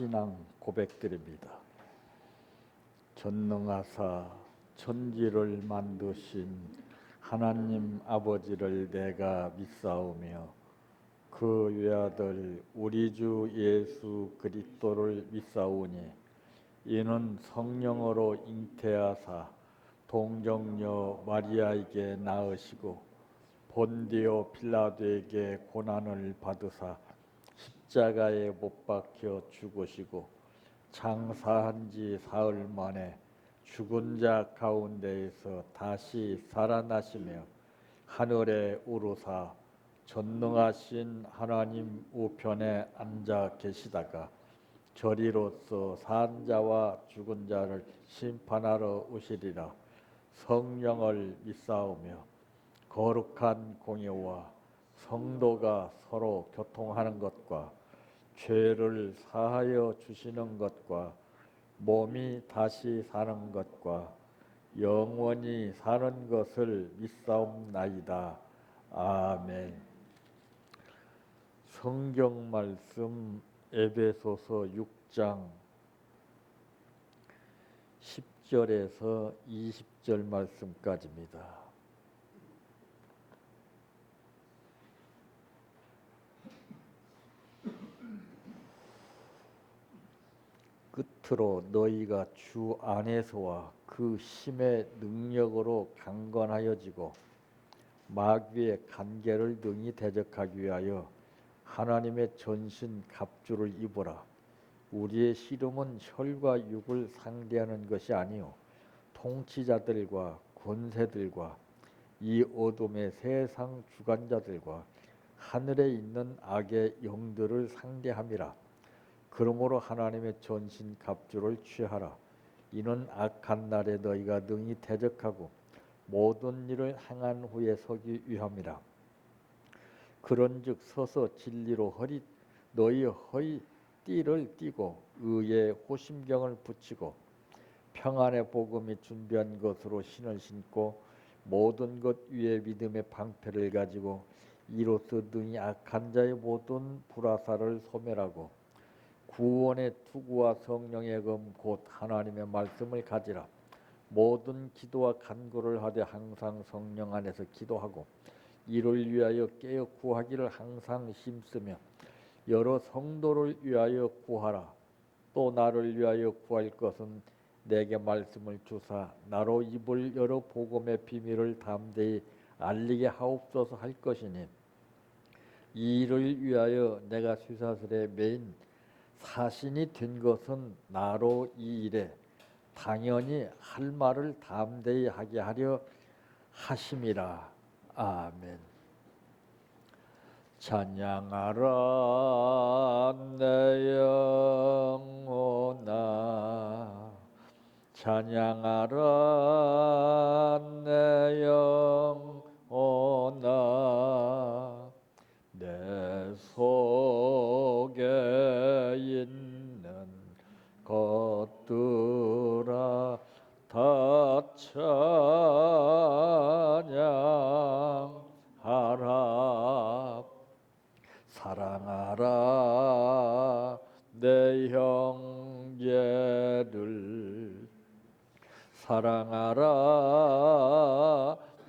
신앙 고백드립니다. 전능하사 천지를 만드신 하나님 아버지를 내가 믿사오며 그 외아들 우리 주 예수 그리스도를 믿사오니 이는 성령으로 잉태하사 동정녀 마리아에게 낳으시고 본디오 빌라도에게 고난을 받으사 십자가에 못 박혀 죽으시고 장사한 지 사흘 만에 죽은 자 가운데에서 다시 살아나시며 하늘에 오르사 전능하신 하나님 우편에 앉아 계시다가 저리로서 산 자와 죽은 자를 심판하러 오시리라. 성령을 믿사오며 거룩한 공예와 성도가 서로 교통하는 것과 죄를 사하여 주시는 것과 몸이 다시 사는 것과 영원히 사는 것을 믿사옵나이다. 아멘. 성경 말씀 에베소서 6장 10절에서 20절 말씀까지입니다. 끝으로 너희가 주 안에서와 그 힘의 능력으로 강건하여지고 마귀의 간계를 능히 대적하기 위하여 하나님의 전신 갑주를 입으라. 우리의 씨름은 혈과 육을 상대하는 것이 아니요 통치자들과 권세들과 이 어둠의 세상 주관자들과 하늘에 있는 악의 영들을 상대함이라. 그러므로 하나님의 전신 갑주를 취하라. 이는 악한 날에 너희가 능히 대적하고 모든 일을 행한 후에 서기 위함이라. 그런즉 서서 진리로 너희 허리띠를 띠고 의의 호심경을 붙이고 평안의 복음이 준비한 것으로 신을 신고 모든 것 위에 믿음의 방패를 가지고 이로써 능히 악한 자의 모든 불화살을 소멸하고 구원의 투구와 성령의 검 곧 하나님의 말씀을 가지라. 모든 기도와 간구를 하되 항상 성령 안에서 기도하고 이를 위하여 깨어 구하기를 항상 힘쓰며 여러 성도를 위하여 구하라. 또 나를 위하여 구할 것은 내게 말씀을 주사 나로 입을 열어 복음의 비밀을 담대히 알리게 하옵소서 할 것이니 이 일을 위하여 내가 쇠사슬에 매인 사신이 된 것은 나로 이 일에 당연히 할 말을 담대히 하게 하려 하심이라. 아멘. 찬양하라 내 영혼아 찬양하라 내 영혼아 내 속에 있는 것들아 다 찬양하라. 사랑하라 내 형제를 사랑하라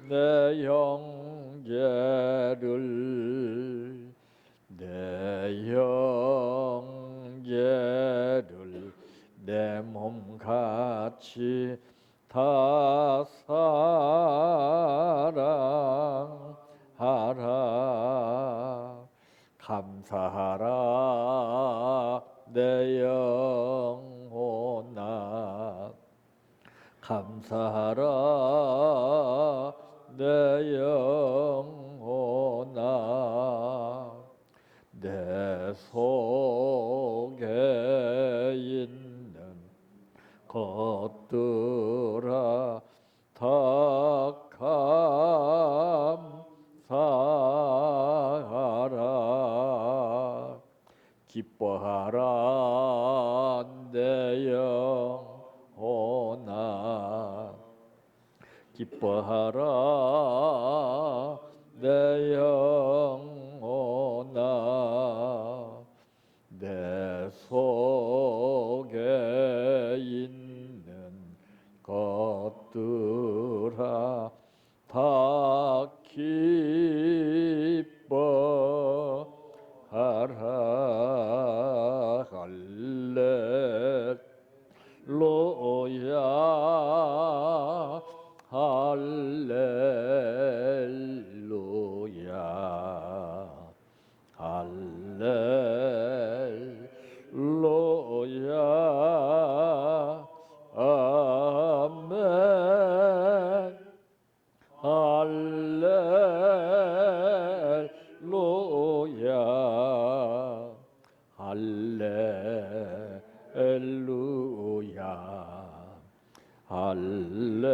내 형제를 내 형제를 내 몸같이 다 사랑하라. 감사하라 내 영혼아 감사하라 내 영혼아 내 속에 있는 것들아 다 감사하라. 기뻐하라 내 영혼아 기뻐하라 내 영혼아 내 속에 할렐루야 아멘 할렐루야 할렐루야 할렐루야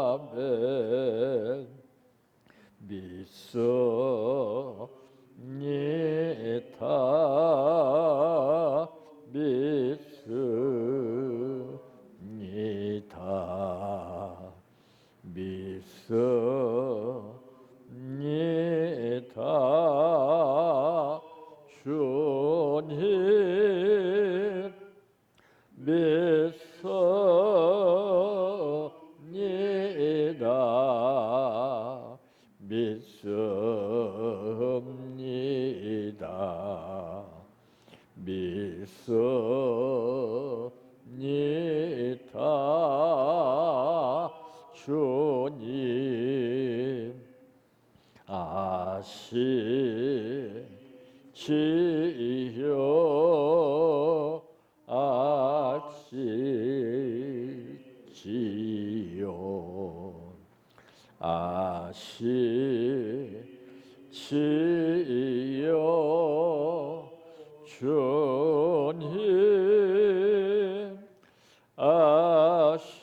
아멘 믿습니다 믿습니다 믿습니다 주님 믿습니다 믿습니다 믿습니다 주님 아시지요 아시지요 아시지요 주님 아시지요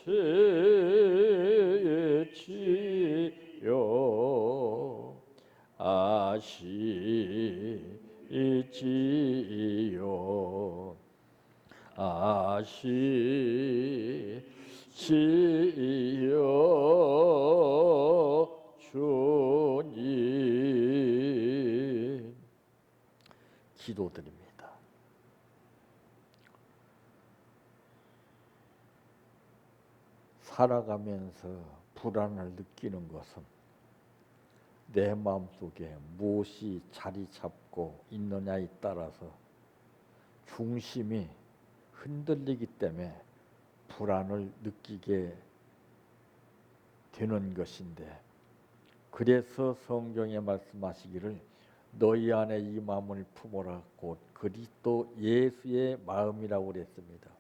아시지요 아시지요 주님 기도드립니다. 살아가면서 불안을 느끼는 것은 내 마음속에 무엇이 자리 잡고 있느냐에 따라서 중심이 흔들리기 때문에 불안을 느끼게 되는 것인데, 그래서 성경에 말씀하시기를 너희 안에 이 마음을 품어라 곧 그리스도 예수의 마음이라고 그랬습니다.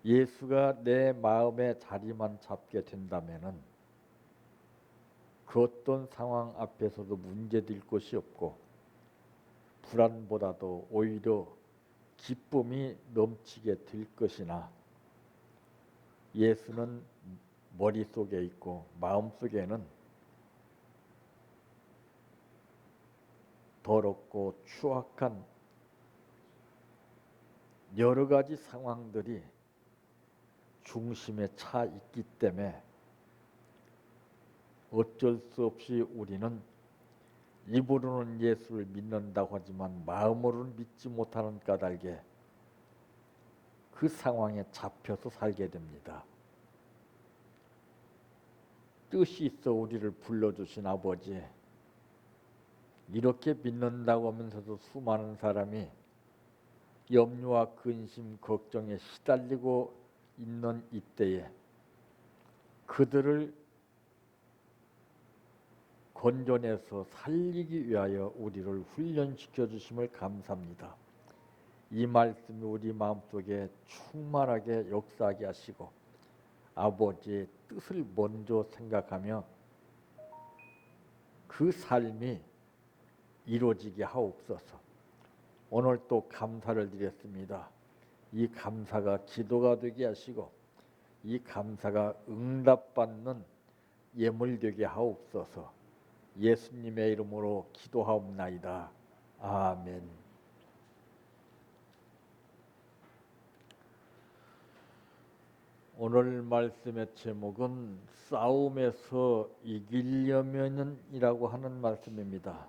예수가 내 마음의 자리만 잡게 된다면은 그 어떤 상황 앞에서도 문제될 것이 없고 불안보다도 오히려 기쁨이 넘치게 될 것이나, 예수는 머릿속에 있고 마음속에는 더럽고 추악한 여러 가지 상황들이 중심에 차 있기 때문에 어쩔 수 없이 우리는 입으로는 예수를 믿는다고 하지만 마음으로는 믿지 못하는 까닭에 그 상황에 잡혀서 살게 됩니다. 뜻이 있어 우리를 불러주신 아버지, 이렇게 믿는다고 하면서도 수많은 사람이 염려와 근심, 걱정에 시달리고 있는 이때에 그들을 건져내서 살리기 위하여 우리를 훈련시켜 주심을 감사합니다. 이 말씀이 우리 마음속에 충만하게 역사하게 하시고 아버지의 뜻을 먼저 생각하며 그 삶이 이루어지게 하옵소서. 오늘 또 감사를 드렸습니다. 이 감사가 기도가 되게 하시고 이 감사가 응답받는 예물 되게 하옵소서. 예수님의 이름으로 기도하옵나이다. 아멘. 오늘 말씀의 제목은 싸움에서 이기려면이라고 하는 말씀입니다.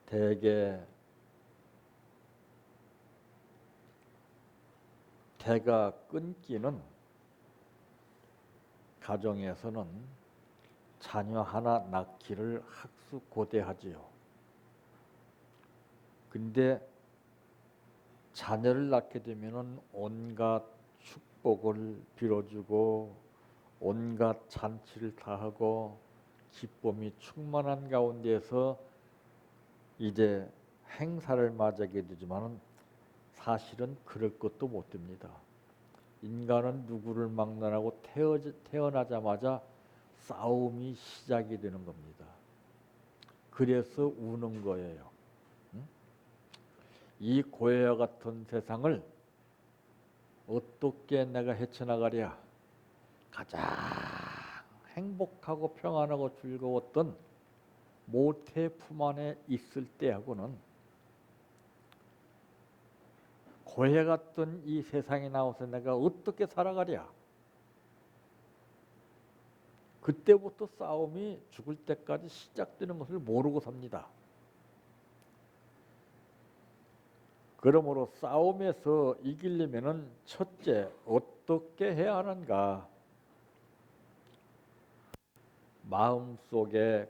대개 대가 끊기는 가정에서는 자녀 하나 낳기를 학수고대하지요. 근데 자녀를 낳게 되면은 온갖 축복을 빌어주고 온갖 잔치를 다 하고 기쁨이 충만한 가운데서 이제 행사를 맞이하게 되지만은 사실은 그럴 것도 못 됩니다. 인간은 누구를 막론하고 태어나자마자 싸움이 시작이 되는 겁니다. 그래서 우는 거예요. 이 고해와 같은 세상을 어떻게 내가 헤쳐나가랴. 가장 행복하고 평안하고 즐거웠던 모태 품 안에 있을 때하고는 고해 같던 이 세상에 나와서 내가 어떻게 살아가랴. 그때부터 싸움이 죽을 때까지 시작되는 것을 모르고 삽니다. 그러므로 싸움에서 이기려면은 첫째 어떻게 해야 하는가? 마음속에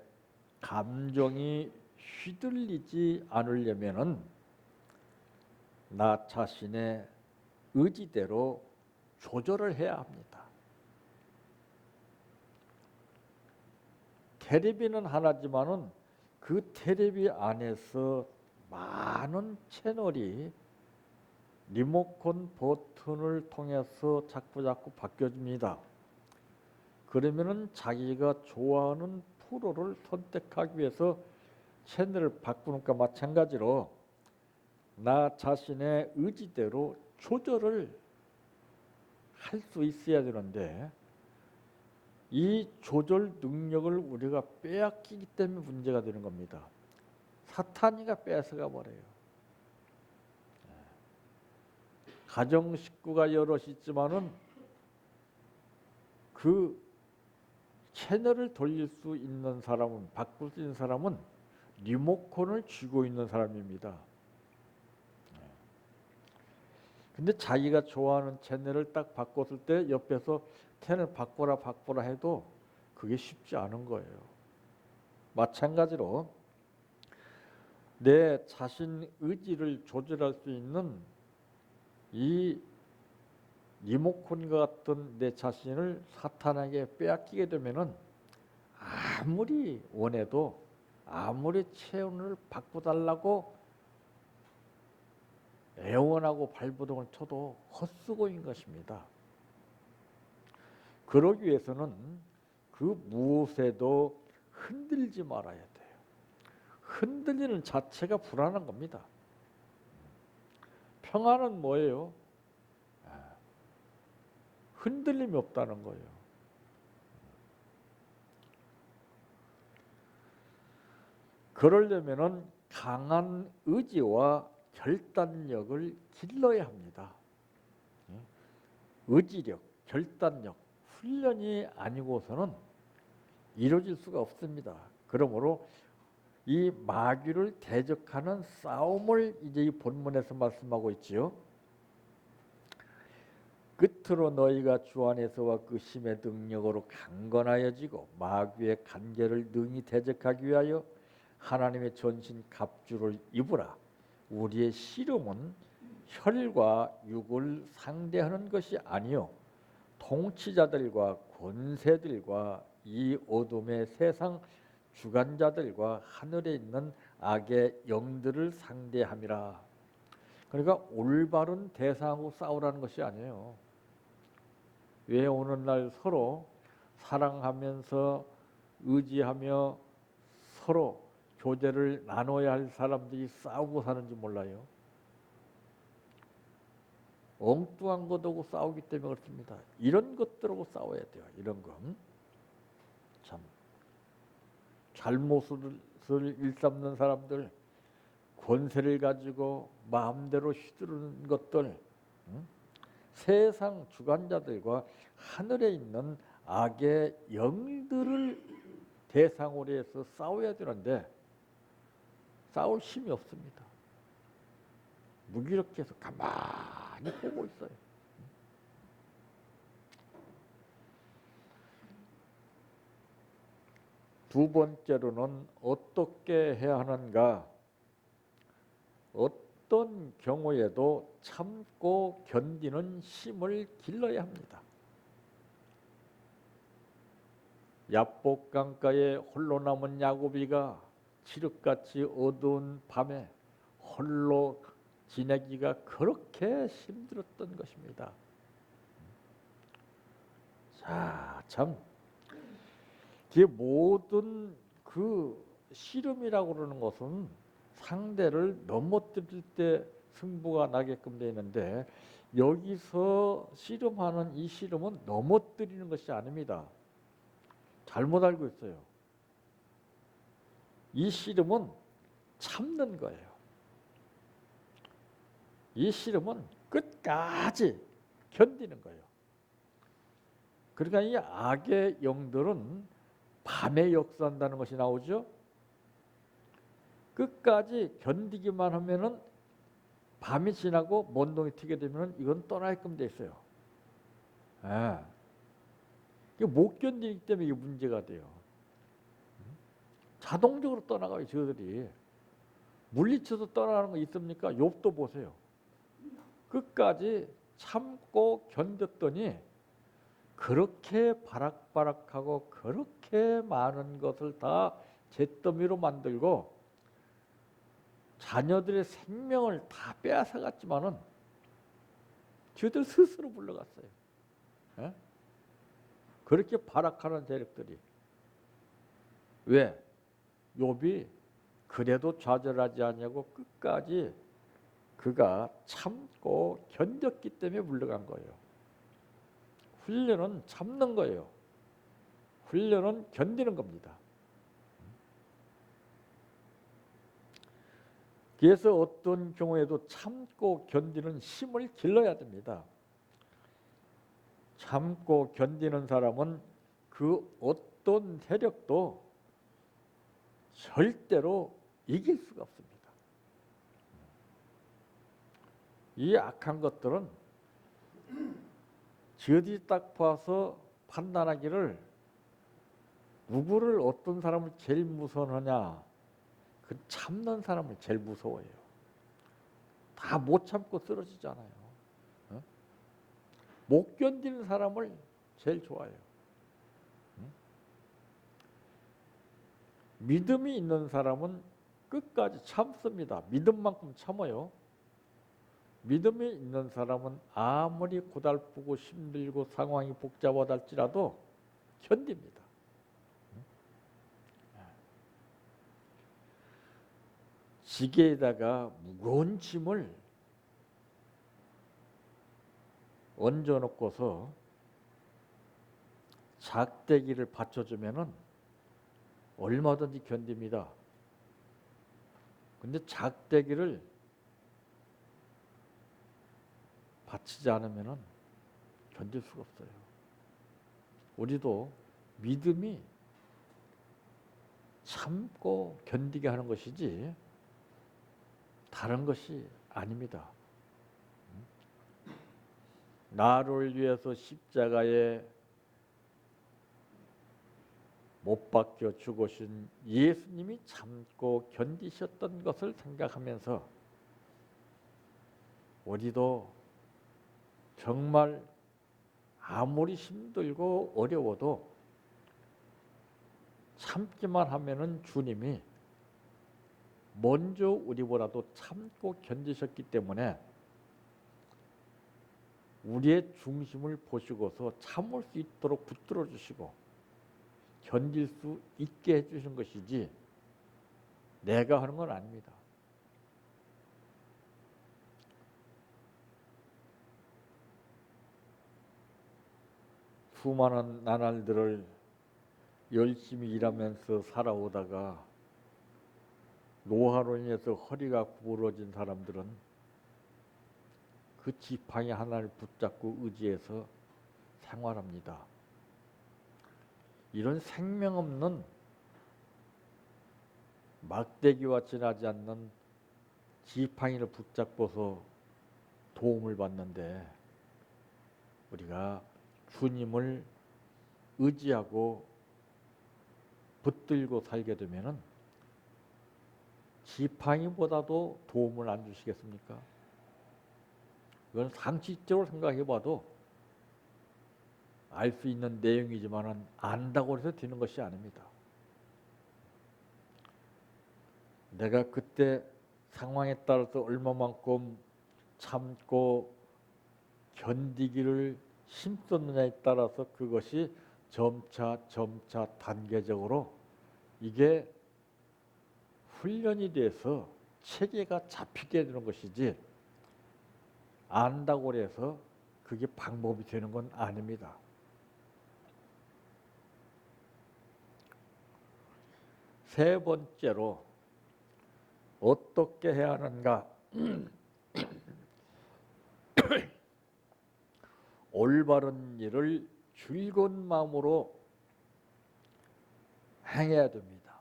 감정이 휘둘리지 않으려면은 나 자신의 의지대로 조절을 해야 합니다. 테레비는 하나지만은 그 테레비 안에서 많은 채널이 리모컨 버튼을 통해서 자꾸 바뀌어집니다. 그러면은 자기가 좋아하는 프로를 선택하기 위해서 채널을 바꾸는 것과 마찬가지로 나 자신의 의지대로 조절을 할 수 있어야 되는데 이 조절 능력을 우리가 빼앗기기 때문에 문제가 되는 겁니다. 사탄이가 뺏어가 버려요. 가정 식구가 여럿 있지만은 그 채널을 돌릴 수 있는 사람은, 바꿀 수 있는 사람은 리모컨을 쥐고 있는 사람입니다. 근데 자기가 좋아하는 채널을 딱 바꿨을 때 옆에서 채널 바꿔라 해도 그게 쉽지 않은 거예요. 마찬가지로 내 자신 의지를 조절할 수 있는 이 리모컨과 같은 내 자신을 사탄에게 빼앗기게 되면은 아무리 원해도 아무리 체온을 바꿔달라고 애원하고 발버둥을 쳐도 헛수고인 것입니다. 그러기 위해서는 그 무엇에도 흔들지 말아야 돼요. 흔들리는 자체가 불안한 겁니다. 평안은 뭐예요? 흔들림이 없다는 거예요. 그러려면은 강한 의지와 결단력을 길러야 합니다. 의지력, 결단력, 훈련이 아니고서는 이루어질 수가 없습니다. 그러므로 이 마귀를 대적하는 싸움을 이제 이 본문에서 말씀하고 있지요. 끝으로 너희가 주 안에서와 그 힘의 능력으로 강건하여지고 마귀의 간계를 능히 대적하기 위하여 하나님의 전신 갑주를 입으라. 우리의 씨름은 혈과 육을 상대하는 것이 아니요 통치자들과 권세들과 이 어둠의 세상 주관자들과 하늘에 있는 악의 영들을 상대함이라. 그러니까 올바른 대상하고 싸우라는 것이 아니에요. 왜 오늘날 서로 사랑하면서 의지하며 서로 교제를 나눠야 할 사람들이 싸우고 사는지 몰라요. 엉뚱한 것하고 싸우기 때문에 그렇습니다. 이런 것들하고 싸워야 돼요. 이런 거. 참 잘못을 일삼는 사람들, 권세를 가지고 마음대로 휘두르는 것들, 세상 주관자들과 하늘에 있는 악의 영들을 대상으로 해서 싸워야 되는데 싸울 힘이 없습니다. 무기력해서 가만히 보고 있어요. 두 번째로는 어떻게 해야 하는가? 어떤 경우에도 참고 견디는 힘을 길러야 합니다. 야복강가에 홀로 남은 야곱이가 칠흑같이 어두운 밤에 홀로 지내기가 그렇게 힘들었던 것입니다. 자, 참, 이 모든 그 씨름이라고 그러는 것은 상대를 넘어뜨릴 때 승부가 나게끔 되어 있는데, 여기서 씨름하는 이 씨름은 넘어뜨리는 것이 아닙니다. 잘못 알고 있어요. 이 씨름은 참는 거예요. 이 씨름은 끝까지 견디는 거예요. 그러니까 이 악의 영들은 밤에 역사한다는 것이 나오죠. 끝까지 견디기만 하면은 밤이 지나고 먼동이 튀게 되면 이건 떠나게끔 돼 있어요. 예. 이게 못 견디기 때문에 이게 문제가 돼요. 자동적으로 떠나가요, 저들이. 물리쳐서 떠나가는 거 있습니까? 욥도 보세요. 끝까지 참고 견뎠더니 그렇게 바락바락하고 그렇게 많은 것을 다 잿더미로 만들고 자녀들의 생명을 다 빼앗아갔지만은 저들 스스로 물러갔어요. 예? 그렇게 발악하는 세력들이. 왜? 욥이 그래도 좌절하지 않냐고 끝까지 그가 참고 견뎠기 때문에 물러간 거예요. 훈련은 참는 거예요. 훈련은 견디는 겁니다. 그래서 어떤 경우에도 참고 견디는 힘을 길러야 됩니다. 참고 견디는 사람은 그 어떤 세력도 절대로 이길 수가 없습니다. 이 악한 것들은 저들이 딱 봐서 판단하기를 누구를 어떤 사람을 제일 무서워하냐, 그 참는 사람을 제일 무서워해요. 다 못 참고 쓰러지잖아요. 어? 못 견디는 사람을 제일 좋아해요. 믿음이 있는 사람은 끝까지 참습니다. 믿음만큼 참아요. 믿음이 있는 사람은 아무리 고달프고 힘들고 상황이 복잡하다 할지라도 견딥니다. 지게에다가 무거운 짐을 얹어놓고서 작대기를 받쳐주면은 얼마든지 견딥니다. 근데 작대기를 받치지 않으면은 견딜 수가 없어요. 우리도 믿음이 참고 견디게 하는 것이지 다른 것이 아닙니다. 나를 위해서 십자가에 못 박혀 죽으신 예수님이 참고 견디셨던 것을 생각하면서 우리도 정말 아무리 힘들고 어려워도 참기만 하면은 주님이 먼저 우리보다도 참고 견디셨기 때문에 우리의 중심을 보시고서 참을 수 있도록 붙들어 주시고 견딜 수 있게 해주신 것이지 내가 하는 건 아닙니다. 수많은 나날들을 열심히 일하면서 살아오다가 노화로 인해서 허리가 구부러진 사람들은 그 지팡이 하나를 붙잡고 의지해서 생활합니다. 이런 생명 없는 막대기와 지나지 않는 지팡이를 붙잡고서 도움을 받는데 우리가 주님을 의지하고 붙들고 살게 되면은 지팡이보다도 도움을 안 주시겠습니까? 이건 상식적으로 생각해봐도 알 수 있는 내용이지만은 안다고 해서 되는 것이 아닙니다. 내가 그때 상황에 따라서 얼마만큼 참고 견디기를 힘썼느냐에 따라서 그것이 점차 단계적으로 이게 훈련이 돼서 체계가 잡히게 되는 것이지 안다고 해서 그게 방법이 되는 건 아닙니다. 세 번째로 어떻게 해야 하는가? 올바른 일을 즐거운 마음으로 행해야 됩니다.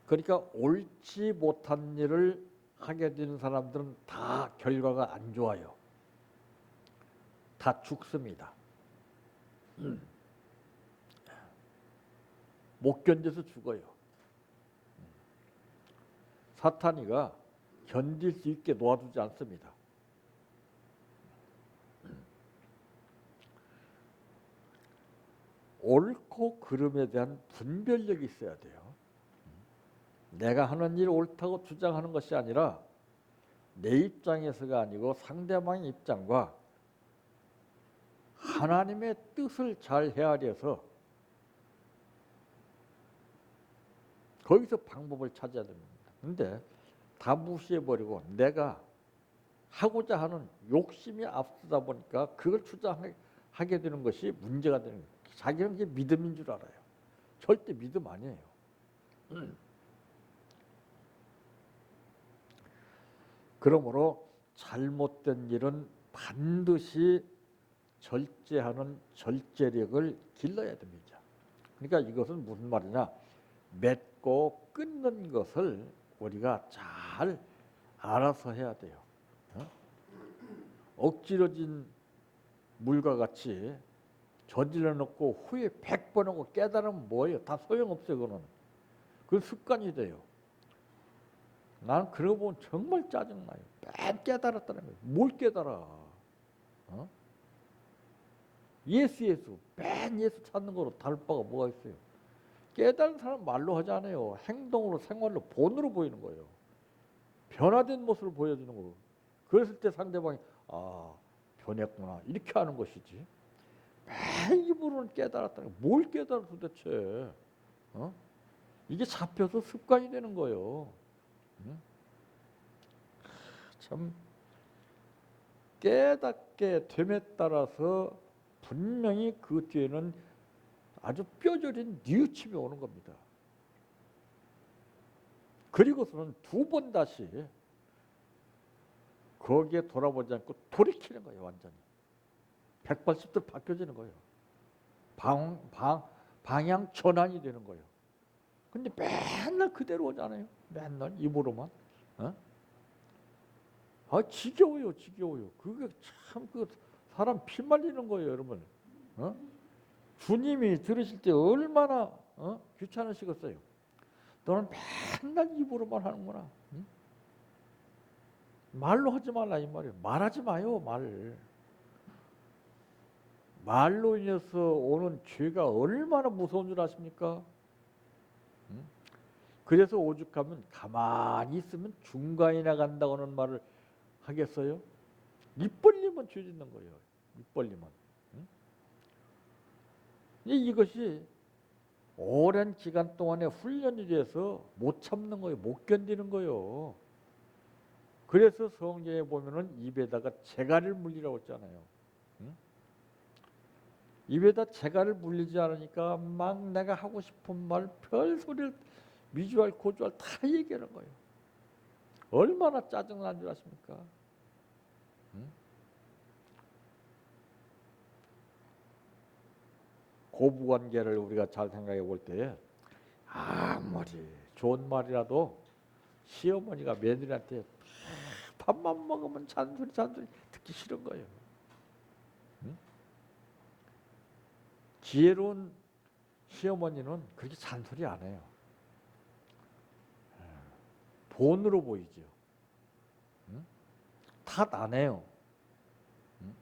그러니까 옳지 못한 일을 하게 되는 사람들은 다 결과가 안 좋아요. 다 죽습니다. 못 견뎌서 죽어요. 사탄이가 견딜 수 있게 놓아두지 않습니다. 옳고 그름에 대한 분별력이 있어야 돼요. 내가 하는 일 옳다고 주장하는 것이 아니라 내 입장에서가 아니고 상대방의 입장과 하나님의 뜻을 잘 헤아려서 거기서 방법을 찾아야 됩니다. 근데 다 무시해버리고 내가 하고자 하는 욕심이 앞서다 보니까 그걸 주장하게 되는 것이 문제가 되는 거예요. 자기는 그게 믿음인 줄 알아요. 절대 믿음 아니에요. 그러므로 잘못된 일은 반드시 절제하는 절제력을 길러야 됩니다. 그러니까 이것은 무슨 말이냐? 맺고 끊는 것을 우리가 잘 알아서 해야 돼요. 억지러진 물과 같이 저질러 놓고 후에 100번 하고 깨달으면 뭐예요? 다 소용없어요. 그건 습관이 돼요. 나는 그러고 보면 정말 짜증나요. 맨 깨달았다는 거예요. 뭘 깨달아? 예수. 맨 예수 찾는 거로 다를 바가 뭐가 있어요? 깨달은 사람 말로 하지 않아요. 행동으로, 생활로, 본으로 보이는 거예요. 변화된 모습을 보여주는 거고. 그랬을 때 상대방이 아, 변했구나. 이렇게 하는 것이지. 맨 입으로는 깨달았다는 거예요. 뭘 깨달아 도대체? 이게 잡혀서 습관이 되는 거예요. 참 깨닫게 됨에 따라서 분명히 그 뒤에는 아주 뼈저린 뉘우침이 오는 겁니다. 그리고서는 두 번 다시 거기에 돌아보지 않고 돌이키는 거예요. 완전히 180도 바뀌어지는 거예요. 방향 전환이 되는 거예요. 근데 맨날 그대로 오잖아요. 맨날 입으로만. 지겨워요. 그게 참 사람 피 말리는 거예요, 여러분. 주님이 들으실 때 얼마나 귀찮으시겠어요. 너는 맨날 입으로만 하는구나. 말로 하지 말라 이 말이에요. 말하지 마요, 말. 말로 인해서 오는 죄가 얼마나 무서운 줄 아십니까? 그래서 오죽하면 가만히 있으면 중간이 나간다고 하는 말을 하겠어요? 입 벌리면 죄 짓는 거예요. 입 벌리면. 이것이 오랜 기간 동안에 훈련이 돼서 못 참는 거예요. 못 견디는 거예요. 그래서 성경에 보면은 입에다가 재갈을 물리라고 했잖아요. 입에다 재갈을 물리지 않으니까 막 내가 하고 싶은 말 별소리를 미주알 고주알 다 얘기하는 거예요. 얼마나 짜증난 줄 아십니까? 고부관계를 우리가 잘 생각해 볼 때 아무리 좋은 말이라도 시어머니가 며느리한테 밥만 먹으면 잔소리 듣기 싫은 거예요. 응? 지혜로운 시어머니는 그렇게 잔소리 안 해요. 본으로 보이죠. 응? 탓 안 해요. 응?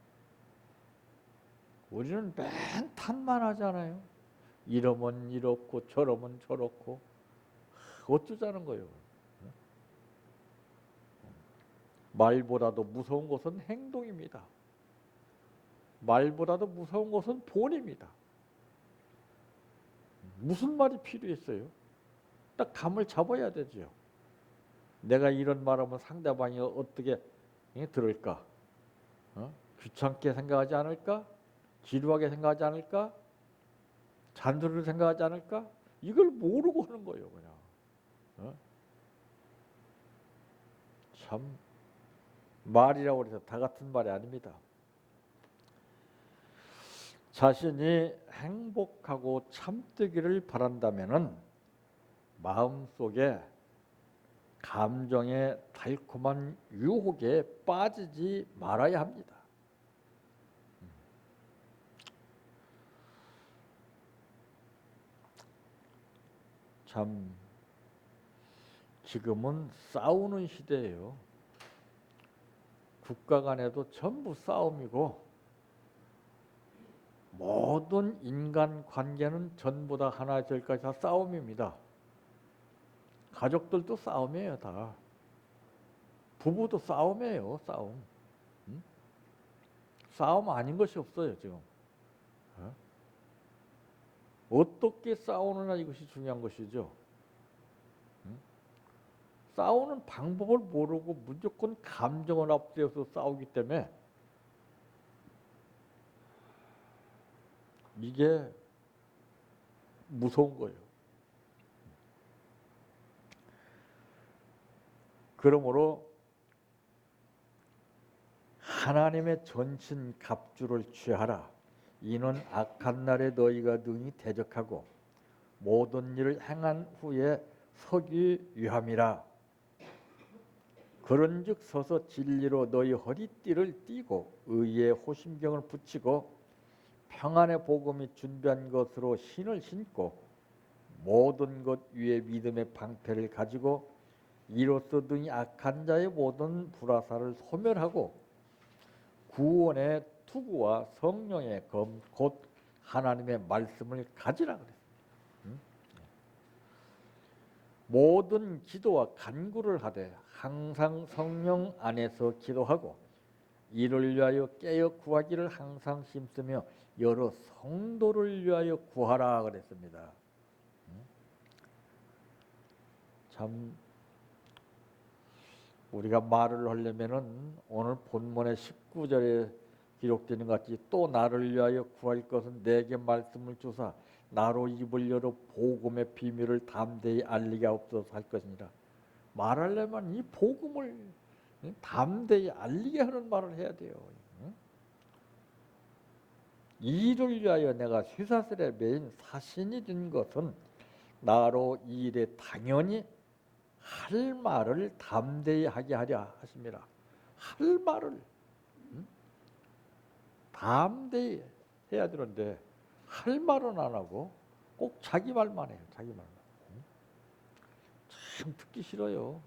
우리는 맨 탓만 하잖아요. 이러면 이렇고 저러면 저렇고 어쩌자는 거예요. 말보다도 무서운 것은 행동입니다. 말보다도 무서운 것은 본입니다. 무슨 말이 필요했어요? 딱 감을 잡아야 되죠. 내가 이런 말하면 상대방이 어떻게 들을까? 귀찮게 생각하지 않을까? 지루하게 생각하지 않을까? 잔소리를 생각하지 않을까? 이걸 모르고 하는 거예요, 그냥. 참 말이라고 해서 다 같은 말이 아닙니다. 자신이 행복하고 참되기를 바란다면은 마음속에 감정의 달콤한 유혹에 빠지지 말아야 합니다. 참 지금은 싸우는 시대예요. 국가 간에도 전부 싸움이고 모든 인간 관계는 전부 다 하나 절까지 다 싸움입니다. 가족들도 싸움이에요, 다. 부부도 싸움이에요, 싸움. 응? 싸움 아닌 것이 없어요, 지금. 어떻게 싸우느냐 이것이 중요한 것이죠. 응? 싸우는 방법을 모르고 무조건 감정을 앞세워서 싸우기 때문에 이게 무서운 거예요. 그러므로 하나님의 전신 갑주를 취하라. 이는 악한 날에 너희가 능히 대적하고 모든 일을 행한 후에 서기 위함이라. 그런즉 서서 진리로 너희 허리띠를 띠고 의의 호심경을 붙이고 평안의 복음이 준비한 것으로 신을 신고 모든 것 위에 믿음의 방패를 가지고 이로써 등이 악한 자의 모든 불화살을 소멸하고 구원의 투구와 성령의 검 곧 하나님의 말씀을 가지라 그랬습니다. 모든 기도와 간구를 하되 항상 성령 안에서 기도하고 이를 위하여 깨어 구하기를 항상 힘쓰며 여러 성도를 위하여 구하라 그랬습니다. 참 우리가 말을 하려면은 오늘 본문의 19절에 기록되는 것 같이 또 나를 위하여 구할 것은 내게 말씀을 주사 나로 입을 열어 복음의 비밀을 담대히 알리게 하옵소서 할 것이니라. 말하려면 이 복음을 담대히 알리게 하는 말을 해야 돼요. 이를 위하여 내가 쇠사슬에 매인 사신이 된 것은 나로 이 일에 당연히 할 말을 담대히 하게 하려 하십니다. 할 말을 담대히 해야 되는데 할 말은 안 하고 꼭 자기 말만 해요. 자기 말만. 참 듣기 싫어요.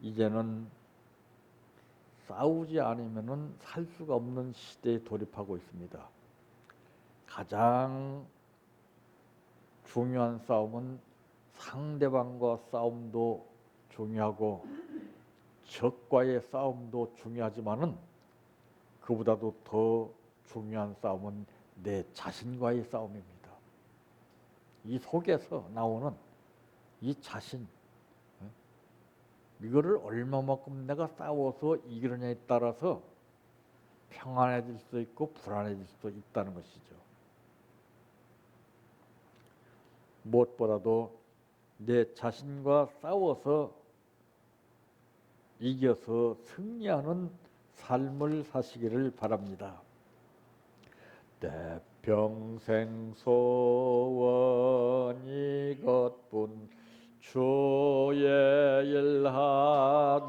이제는 싸우지 않으면은 살 수가 없는 시대에 돌입하고 있습니다. 가장 중요한 싸움은 상대방과 싸움도 중요하고 적과의 싸움도 중요하지만은 그보다도 더 중요한 싸움은 내 자신과의 싸움입니다. 이 속에서 나오는 이 자신, 이거를 얼마만큼 내가 싸워서 이기느냐에 따라서 평안해질 수도 있고 불안해질 수도 있다는 것이죠. 무엇보다도 내 자신과 싸워서 이겨서 승리하는 삶을 사시기를 바랍니다. 내 평생 소원 이것뿐 주의 일하다가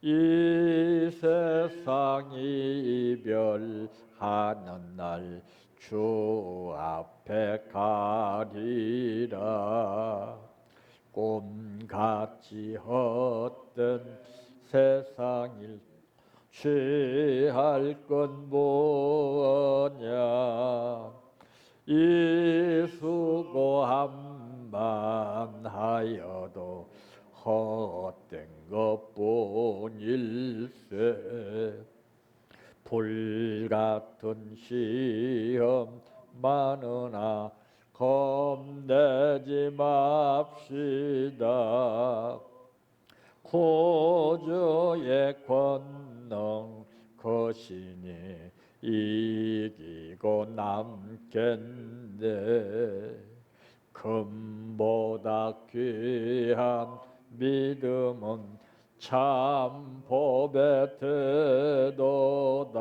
이 세상 세상이 이별하는 날 주 앞에 가리라. 꿈같이 헛된 세상일 취할 건 뭐냐. 이 수고함만 하여도 헛된 것뿐일세. 불같은 시험 많으나 겁내지 맙시다. 구주의 권능 거시니 이기고 남겠네. 금보다 귀한 믿음은 참 법의 태도다.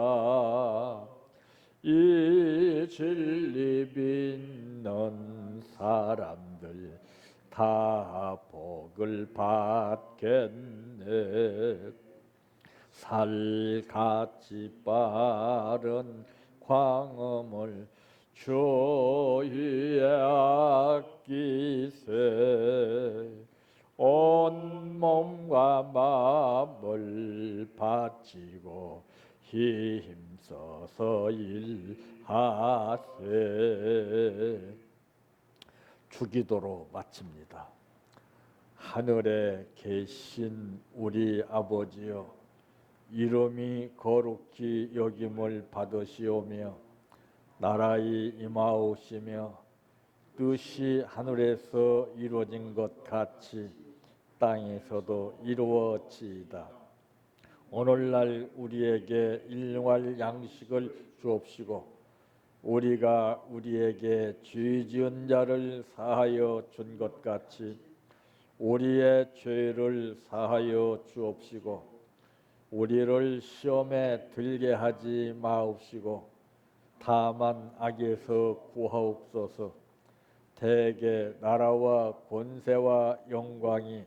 이 진리 믿는 사람들 다 복을 받겠네. 살같이 빠른 광음을 주 위에 아끼세. 온 몸과 마음을 바치고 힘써서 일하세. 주기도로 마칩니다. 하늘에 계신 우리 아버지여, 이름이 거룩히 여김을 받으시오며 나라의 임하오시며 뜻이 하늘에서 이루어진 것 같이 땅에서도 이루어지이다. 오늘날 우리에게 일용할 양식을 주옵시고 우리가 우리에게 죄 지은 자를 사하여 준 것 같이 우리의 죄를 사하여 주옵시고 우리를 시험에 들게 하지 마옵시고 다만 악에서 구하옵소서. 대개 나라와 권세와 영광이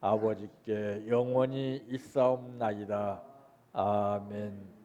아버지께 영원히 있사옵나이다. 아멘.